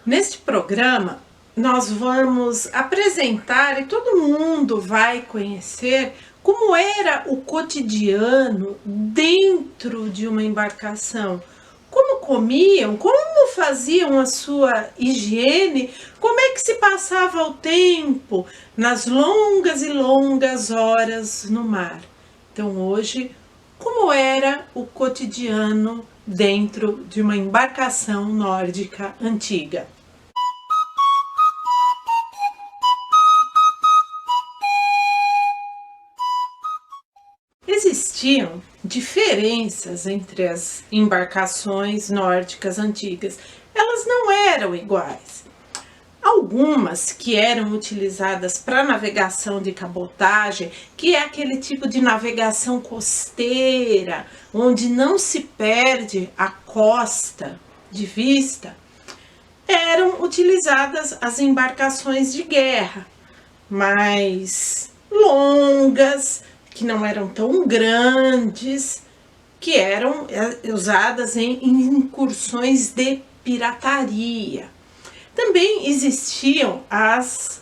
Neste programa, nós vamos apresentar e todo mundo vai conhecer como era o cotidiano dentro de uma embarcação. Como comiam, como faziam a sua higiene, como é que se passava o tempo nas longas e longas horas no mar. Então hoje, como era o cotidiano dentro de uma embarcação nórdica antiga? Existiam diferenças entre as embarcações nórdicas antigas. Elas não eram iguais. Algumas que eram utilizadas para navegação de cabotagem, que é aquele tipo de navegação costeira, onde não se perde a costa de vista, eram utilizadas as embarcações de guerra, mais longas, que não eram tão grandes, que eram usadas em incursões de pirataria. Também existiam as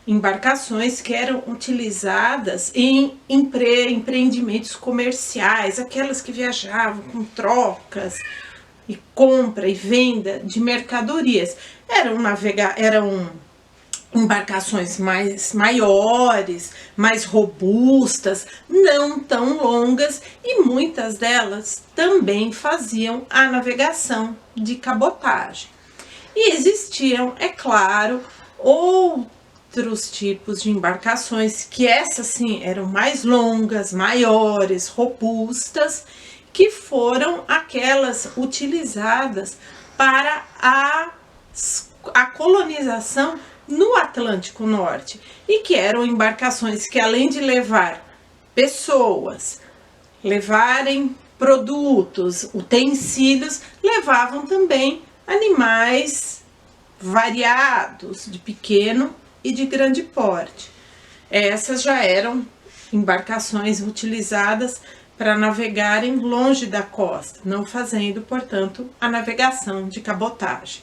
embarcações que eram utilizadas em empreendimentos comerciais, aquelas que viajavam com trocas e compra e venda de mercadorias. Eram embarcações maiores, mais robustas, não tão longas, e muitas delas também faziam a navegação de cabotagem. E existiam, é claro, outros tipos de embarcações, que essas sim eram mais longas, maiores, robustas, que foram aquelas utilizadas para a colonização no Atlântico Norte, e que eram embarcações que, além de levar pessoas, levarem produtos, utensílios, levavam também animais variados, de pequeno e de grande porte. Essas já eram embarcações utilizadas para navegarem longe da costa, não fazendo, portanto, a navegação de cabotagem.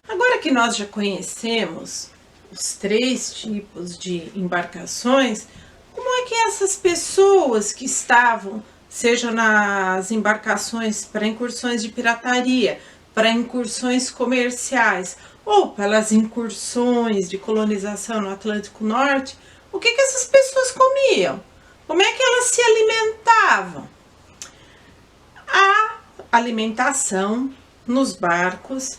Agora que nós já conhecemos os três tipos de embarcações, como é que essas pessoas que estavam, seja nas embarcações para incursões de pirataria, para incursões comerciais ou pelas incursões de colonização no Atlântico Norte, o que essas pessoas comiam? Como é que elas se alimentavam? A alimentação nos barcos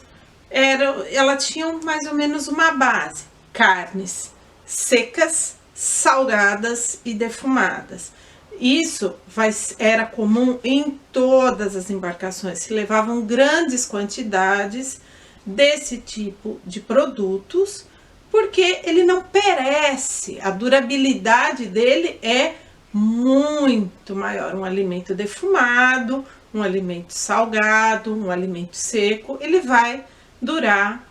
ela tinha mais ou menos uma base: carnes secas, salgadas e defumadas. Isso era comum em todas as embarcações, se levavam grandes quantidades desse tipo de produtos, porque ele não perece, a durabilidade dele é muito maior. Um alimento defumado, um alimento salgado, um alimento seco, ele vai durar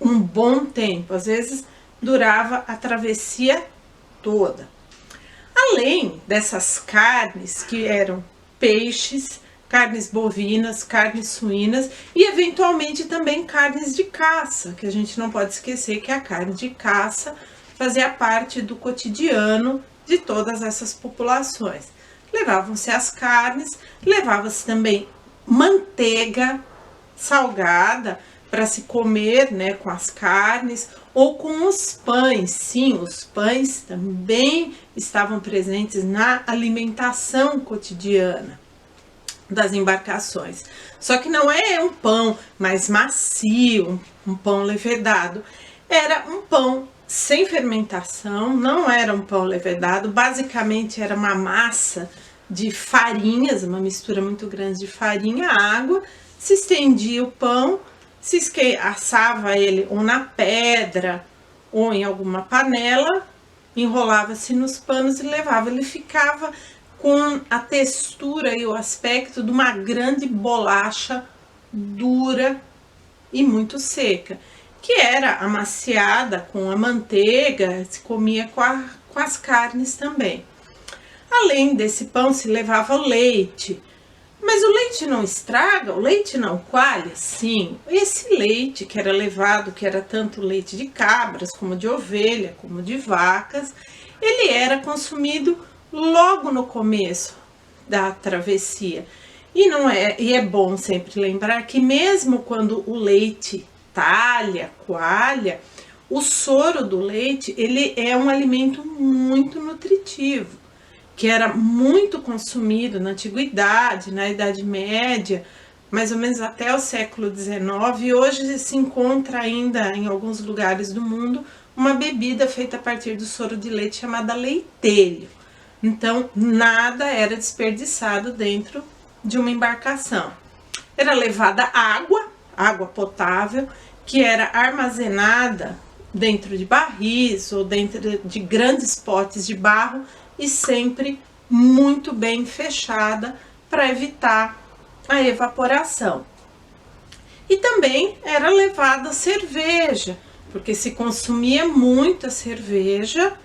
um bom tempo, às vezes durava a travessia toda. Além dessas carnes, que eram peixes, carnes bovinas, carnes suínas e eventualmente também carnes de caça, que a gente não pode esquecer que a carne de caça fazia parte do cotidiano de todas essas populações. Levavam-se as carnes, levava-se também manteiga salgada para se comer, né, com as carnes, ou com os pães. Sim, os pães também estavam presentes na alimentação cotidiana das embarcações. Só que não é um pão mais macio, um pão levedado. Era um pão sem fermentação, não era um pão levedado, basicamente era uma massa de farinhas, uma mistura muito grande de farinha, água, se estendia o pão, assava ele ou na pedra ou em alguma panela, enrolava-se nos panos e levava. Ele ficava com a textura e o aspecto de uma grande bolacha dura e muito seca, que era amaciada com a manteiga, se comia com as carnes também. Além desse pão se levava leite, Mas o leite não estraga? O leite não coalha? Sim. Esse leite que era levado, que era tanto leite de cabras, como de ovelha, como de vacas, ele era consumido logo no começo da travessia. E é bom sempre lembrar que mesmo quando o leite talha, coalha, o soro do leite, ele é um alimento muito nutritivo, que era muito consumido na antiguidade, na Idade Média, mais ou menos até o século XIX, e hoje se encontra ainda em alguns lugares do mundo uma bebida feita a partir do soro de leite chamada leitelho. Então, nada era desperdiçado dentro de uma embarcação. Era levada água potável, que era armazenada dentro de barris ou dentro de grandes potes de barro e sempre muito bem fechada para evitar a evaporação. E também era levada cerveja, porque se consumia muita cerveja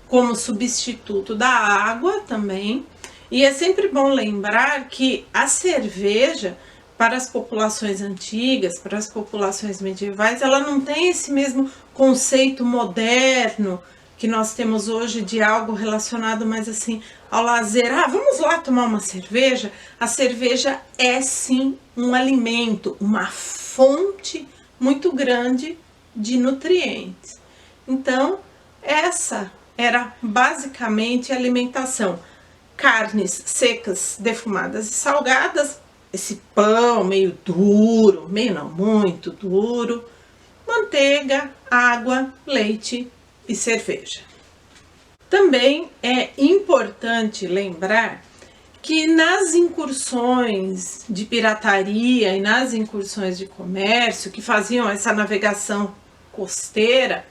como substituto da água também. E é sempre bom lembrar que a cerveja, para as populações antigas, para as populações medievais, ela não tem esse mesmo conceito moderno que nós temos hoje de algo relacionado mais assim ao lazer. Ah, vamos lá tomar uma cerveja? A cerveja é sim um alimento, uma fonte muito grande de nutrientes. Então, essa era basicamente a alimentação. Carnes secas, defumadas e salgadas, esse pão meio duro, meio não, muito duro, manteiga, água, leite e cerveja. Também é importante lembrar que nas incursões de pirataria e nas incursões de comércio que faziam essa navegação costeira,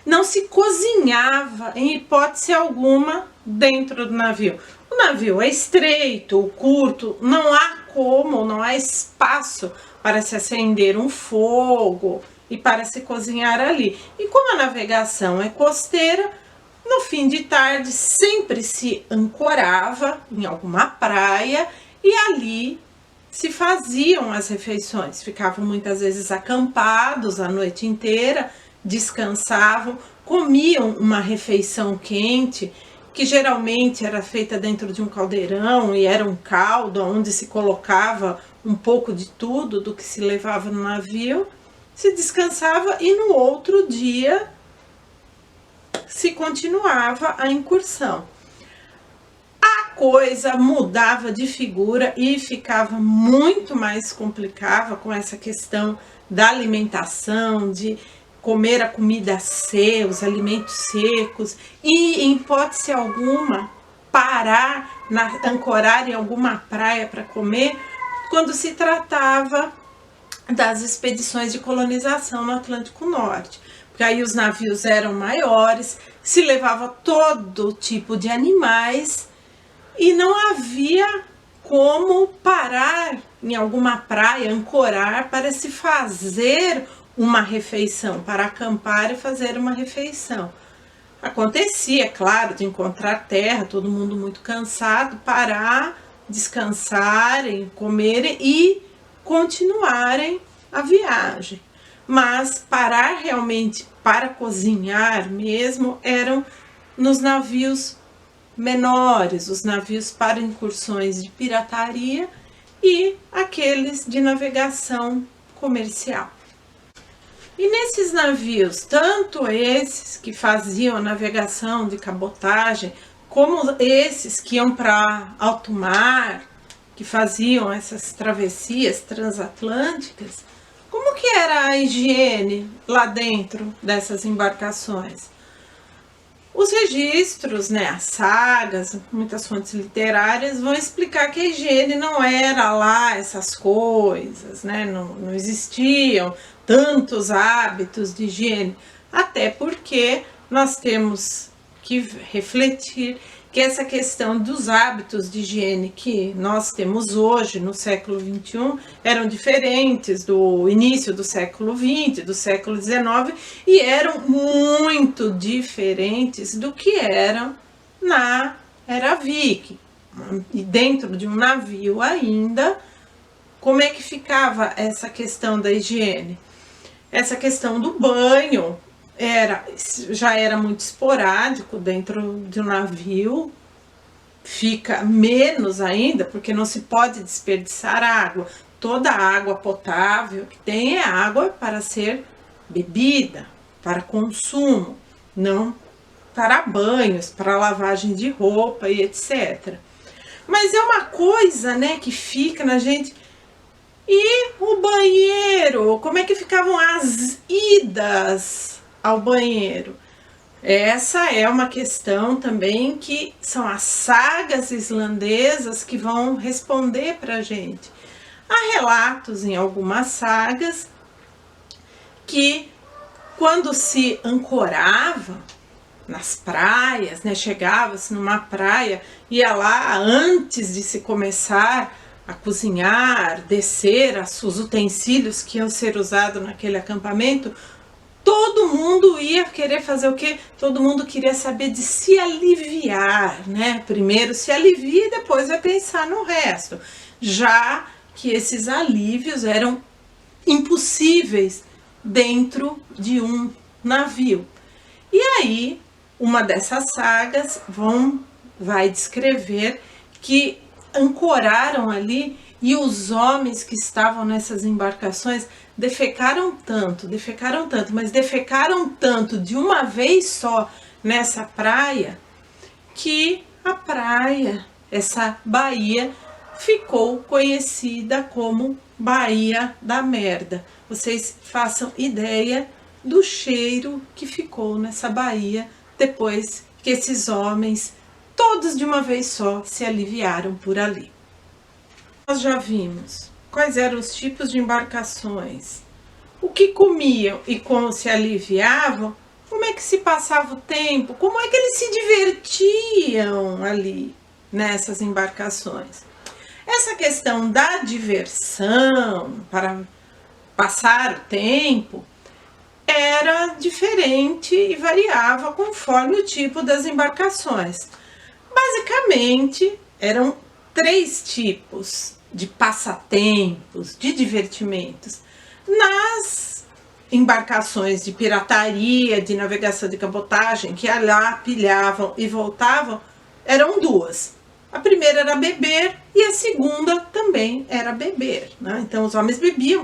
não se cozinhava em hipótese alguma dentro do navio. O navio é estreito, curto, não há espaço para se acender um fogo e para se cozinhar ali. E como a navegação é costeira, no fim de tarde sempre se ancorava em alguma praia e ali se faziam as refeições. Ficavam muitas vezes acampados a noite inteira, descansavam, comiam uma refeição quente, que geralmente era feita dentro de um caldeirão e era um caldo onde se colocava um pouco de tudo do que se levava no navio, se descansava e no outro dia se continuava a incursão. A coisa mudava de figura e ficava muito mais complicada com essa questão da alimentação, de comer a comida seca, os alimentos secos e, em hipótese alguma, ancorar em alguma praia para comer, quando se tratava das expedições de colonização no Atlântico Norte. Porque aí os navios eram maiores, se levava todo tipo de animais e não havia como parar em alguma praia, ancorar para se fazer uma refeição, para acampar e fazer uma refeição. Acontecia, claro, de encontrar terra, todo mundo muito cansado, parar, descansarem, comerem e continuarem a viagem. Mas parar realmente para cozinhar mesmo eram nos navios menores, os navios para incursões de pirataria e aqueles de navegação comercial. E nesses navios, tanto esses que faziam a navegação de cabotagem, como esses que iam para alto mar, que faziam essas travessias transatlânticas, como que era a higiene lá dentro dessas embarcações? Os registros, as sagas, muitas fontes literárias vão explicar que a higiene não era lá essas coisas, não existiam tantos hábitos de higiene, até porque nós temos que refletir que essa questão dos hábitos de higiene que nós temos hoje no século XXI eram diferentes do início do século XX, do século XIX, e eram muito diferentes do que eram na era Viking. e dentro de um navio ainda, como é que ficava essa questão da higiene? Essa questão do banho já era muito esporádico dentro de um navio, fica menos ainda, porque não se pode desperdiçar água. Toda a água potável que tem é água para ser bebida, para consumo, não para banhos, para lavagem de roupa e etc. Mas é uma coisa, né, que fica na gente. E o banheiro? Como é que ficavam as idas ao banheiro? Essa é uma questão também que são as sagas islandesas que vão responder para a gente. Há relatos em algumas sagas que quando se ancorava nas praias, né, chegava-se numa praia, ia lá antes de se começar a cozinhar, descer os utensílios que iam ser usados naquele acampamento, todo mundo ia querer fazer o quê? Todo mundo queria saber de se aliviar, né? Primeiro se alivia e depois vai pensar no resto. Já que esses alívios eram impossíveis dentro de um navio. E aí, uma dessas sagas vai descrever que ancoraram ali e os homens que estavam nessas embarcações defecaram tanto, mas defecaram tanto de uma vez só nessa praia, que a praia, essa baía, ficou conhecida como Baía da Merda. Vocês façam ideia do cheiro que ficou nessa baía depois que esses homens, todos de uma vez só, se aliviaram por ali. Nós já vimos quais eram os tipos de embarcações, o que comiam e como se aliviavam, como é que se passava o tempo, como é que eles se divertiam ali nessas embarcações. Essa questão da diversão para passar o tempo era diferente e variava conforme o tipo das embarcações. Basicamente, eram 3 tipos de passatempos, de divertimentos. Nas embarcações de pirataria, de navegação de cabotagem, que lá pilhavam e voltavam, eram 2. A primeira era beber e a segunda também era beber, né? Então os homens bebiam,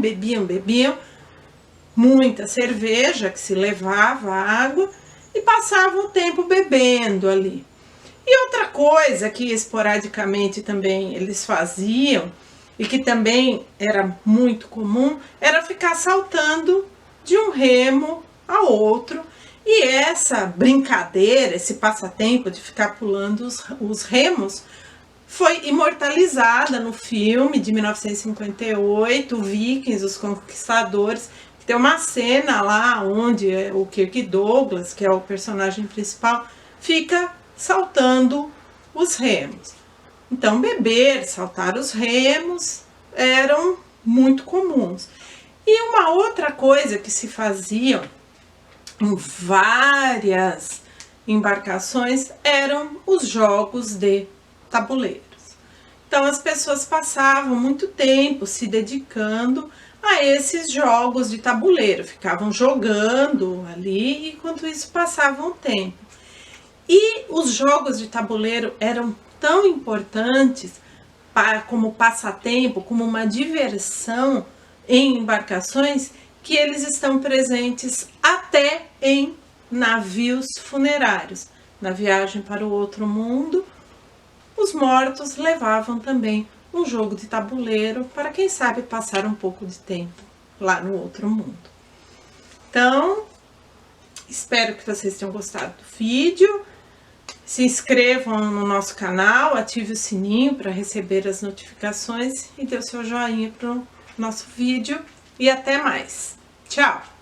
muita cerveja, que se levava água, e passavam o tempo bebendo ali. E outra coisa que esporadicamente também eles faziam, e que também era muito comum, era ficar saltando de um remo a outro. E essa brincadeira, esse passatempo de ficar pulando os remos, foi imortalizada no filme de 1958, Vikings, Os Conquistadores. Tem uma cena lá onde o Kirk Douglas, que é o personagem principal, fica saltando os remos. Então, beber, saltar os remos eram muito comuns. E uma outra coisa que se fazia em várias embarcações eram os jogos de tabuleiros. Então, as pessoas passavam muito tempo se dedicando a esses jogos de tabuleiro, ficavam jogando ali e enquanto isso passavam o tempo. E os jogos de tabuleiro eram tão importantes como passatempo, como uma diversão em embarcações, que eles estão presentes até em navios funerários. Na viagem para o outro mundo, os mortos levavam também um jogo de tabuleiro para, quem sabe, passar um pouco de tempo lá no outro mundo. Então, espero que vocês tenham gostado do vídeo. Se inscrevam no nosso canal, ative o sininho para receber as notificações e dê o seu joinha para o nosso vídeo. E até mais. Tchau!